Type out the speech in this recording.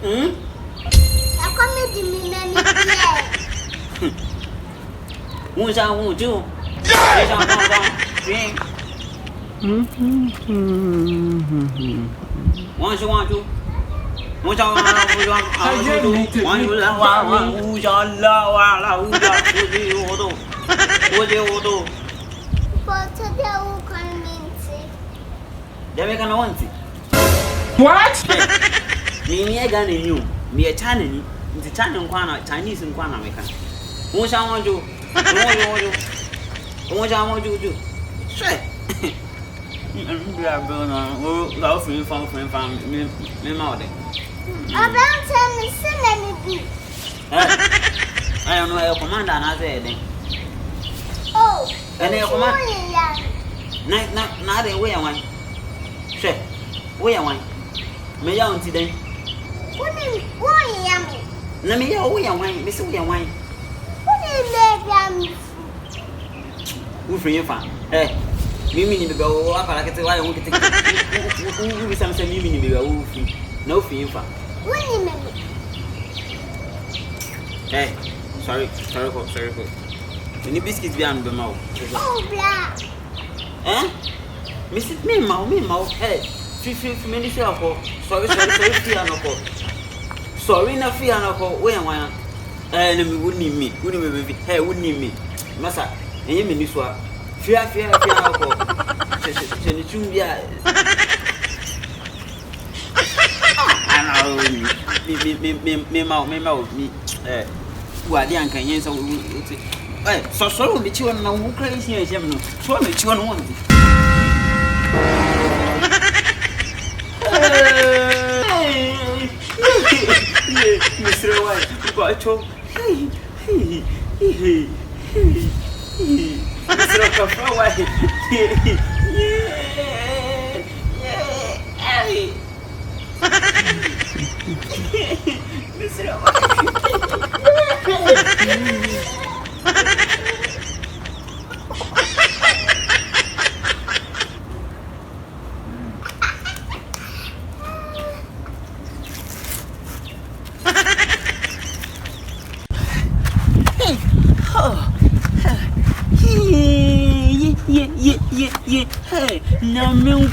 I come to me, Mammy. Who's I won't do? Yes, I'm not once you want to. Once I want to. One you love, who's your love, who's your But today will come in. They can want it. What? Me, I got in you. Me a Chinese, the Chinese in Kwana American. Once I want to. What I want you to do? Sure. We are going on. Love free from me mouth. About 10 is sending. I don't know a commander, and I said, Oh, and a command. Not a way I want. Sure. Where I want. May I want today? Why am I? Let me know where I want. Miss William Wine. What is Who free your fan? Eh, Mimi the go up like I want to take who is some Mimi the go free. No free fan. Eh, sorry. Any biscuits beyond the mouth. Oh, black. Eh? Mrs. Me, mouth, head. 50 minutes ago. Sorry, Fianco. Sorry, no Fianco. Where am I? And we wouldn't need me. Hey, wouldn't need me. Massa, and you mean this one? Fear, Fianco. Me, what the uncle, yes, so be chewing no crazy as you know. So I'm chewing one. Mr. White, got you. Mr. White, yeah. Hey, Nami,